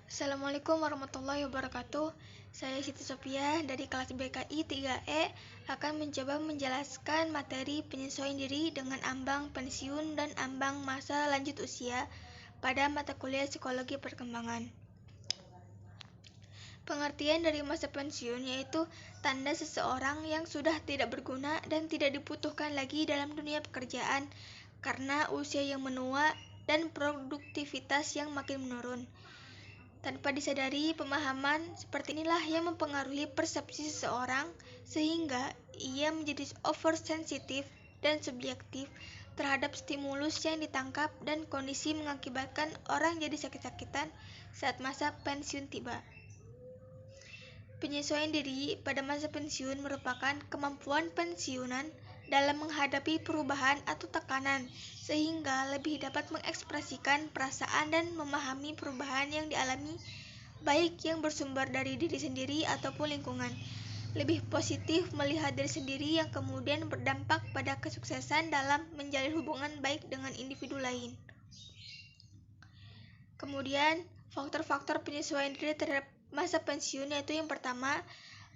Assalamualaikum warahmatullahi wabarakatuh. Saya Siti Sophia dari kelas BKI 3E akan mencoba menjelaskan materi penyesuaian diri dengan ambang pensiun dan ambang masa lanjut usia pada mata kuliah Psikologi Perkembangan. Pengertian dari masa pensiun yaitu tanda seseorang yang sudah tidak berguna dan tidak dibutuhkan lagi dalam dunia pekerjaan karena usia yang menua dan produktivitas yang makin menurun. Tanpa disadari, pemahaman seperti inilah yang mempengaruhi persepsi seseorang sehingga ia menjadi oversensitif dan subjektif terhadap stimulus yang ditangkap dan kondisi mengakibatkan orang jadi sakit-sakitan saat masa pensiun tiba. Penyesuaian diri pada masa pensiun merupakan kemampuan pensiunan dalam menghadapi perubahan atau tekanan sehingga lebih dapat mengekspresikan perasaan dan memahami perubahan yang dialami baik yang bersumber dari diri sendiri ataupun lingkungan. Lebih positif melihat diri sendiri yang kemudian berdampak pada kesuksesan dalam menjalin hubungan baik dengan individu lain. Kemudian, faktor-faktor penyesuaian diri terhadap masa pensiun yaitu yang pertama,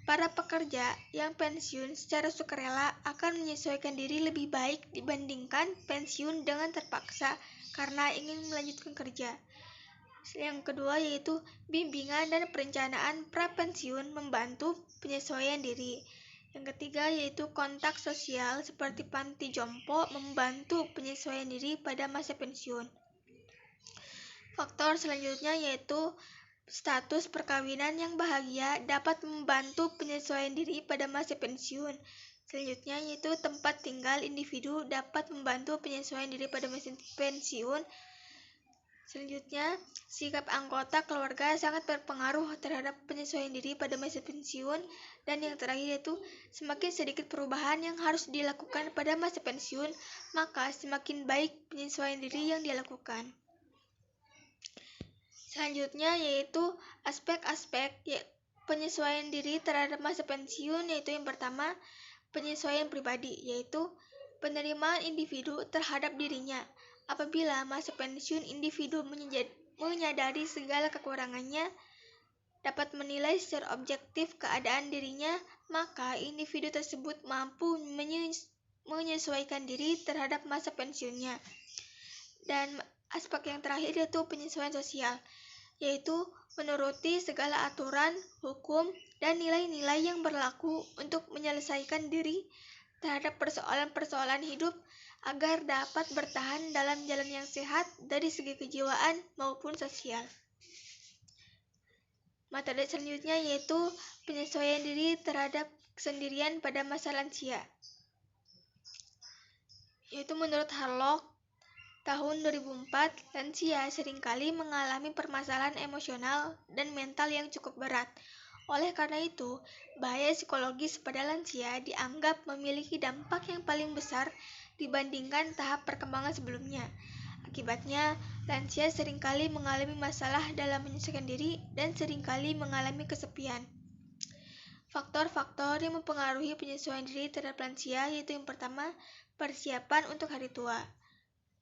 para pekerja yang pensiun secara sukarela akan menyesuaikan diri lebih baik dibandingkan pensiun dengan terpaksa karena ingin melanjutkan kerja. Yang kedua yaitu bimbingan dan perencanaan pra-pensiun membantu penyesuaian diri. Yang ketiga yaitu kontak sosial seperti panti jompo membantu penyesuaian diri pada masa pensiun. Faktor selanjutnya yaitu status perkawinan yang bahagia dapat membantu penyesuaian diri pada masa pensiun. Selanjutnya yaitu tempat tinggal individu dapat membantu penyesuaian diri pada masa pensiun. Selanjutnya, sikap anggota keluarga sangat berpengaruh terhadap penyesuaian diri pada masa pensiun. Dan yang terakhir yaitu semakin sedikit perubahan yang harus dilakukan pada masa pensiun, maka semakin baik penyesuaian diri yang dilakukan. Selanjutnya yaitu aspek-aspek penyesuaian diri terhadap masa pensiun, yaitu yang pertama penyesuaian pribadi, yaitu penerimaan individu terhadap dirinya. Apabila masa pensiun individu menyadari segala kekurangannya, dapat menilai secara objektif keadaan dirinya, maka individu tersebut mampu menyesuaikan diri terhadap masa pensiunnya. Dan aspek yang terakhir yaitu penyesuaian sosial, yaitu menuruti segala aturan, hukum, dan nilai-nilai yang berlaku untuk menyelesaikan diri terhadap persoalan-persoalan hidup agar dapat bertahan dalam jalan yang sehat dari segi kejiwaan maupun sosial. Materi selanjutnya yaitu penyesuaian diri terhadap kesendirian pada masa lansia. Yaitu menurut Harlock, tahun 2004, lansia seringkali mengalami permasalahan emosional dan mental yang cukup berat. Oleh karena itu, bahaya psikologis pada lansia dianggap memiliki dampak yang paling besar dibandingkan tahap perkembangan sebelumnya. Akibatnya, lansia seringkali mengalami masalah dalam menyesuaikan diri dan seringkali mengalami kesepian. Faktor-faktor yang mempengaruhi penyesuaian diri terhadap lansia yaitu yang pertama, persiapan untuk hari tua.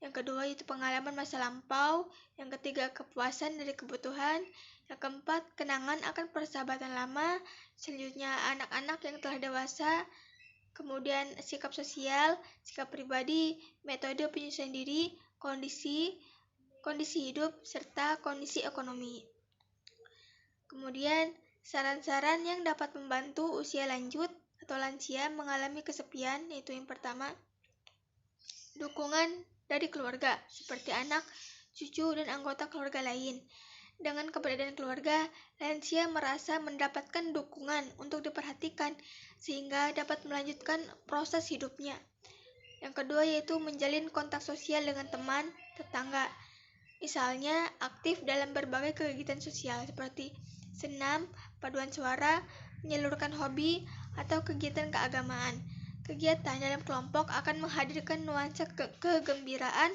Yang kedua yaitu pengalaman masa lampau. Yang ketiga kepuasan dari kebutuhan. Yang keempat kenangan akan persahabatan lama. Selanjutnya anak-anak yang telah dewasa. Kemudian sikap sosial, sikap pribadi, metode penyesuaian diri, kondisi hidup, serta kondisi ekonomi. Kemudian saran-saran yang dapat membantu usia lanjut atau lansia mengalami kesepian yaitu yang pertama, dukungan dari keluarga seperti anak, cucu, dan anggota keluarga lain. Dengan keberadaan keluarga, lansia merasa mendapatkan dukungan untuk diperhatikan sehingga dapat melanjutkan proses hidupnya. Yang kedua yaitu menjalin kontak sosial dengan teman, tetangga. Misalnya aktif dalam berbagai kegiatan sosial seperti senam, paduan suara, menyalurkan hobi, atau kegiatan keagamaan. Kegiatan dalam kelompok akan menghadirkan nuansa kegembiraan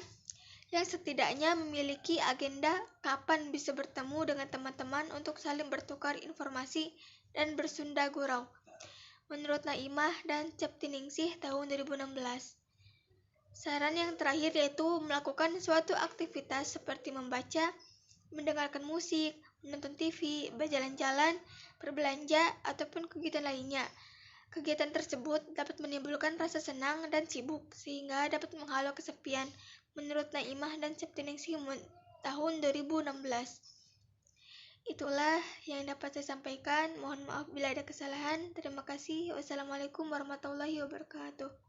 yang setidaknya memiliki agenda kapan bisa bertemu dengan teman-teman untuk saling bertukar informasi dan bersunda gurau. Menurut Naimah dan Septiningsih tahun 2016. Saran yang terakhir yaitu melakukan suatu aktivitas seperti membaca, mendengarkan musik, menonton TV, berjalan-jalan, berbelanja, ataupun kegiatan lainnya. Kegiatan tersebut dapat menimbulkan rasa senang dan sibuk, sehingga dapat menghalau kesepian, menurut Naimah dan Septiningsih tahun 2016. Itulah yang dapat saya sampaikan. Mohon maaf bila ada kesalahan. Terima kasih. Wassalamualaikum warahmatullahi wabarakatuh.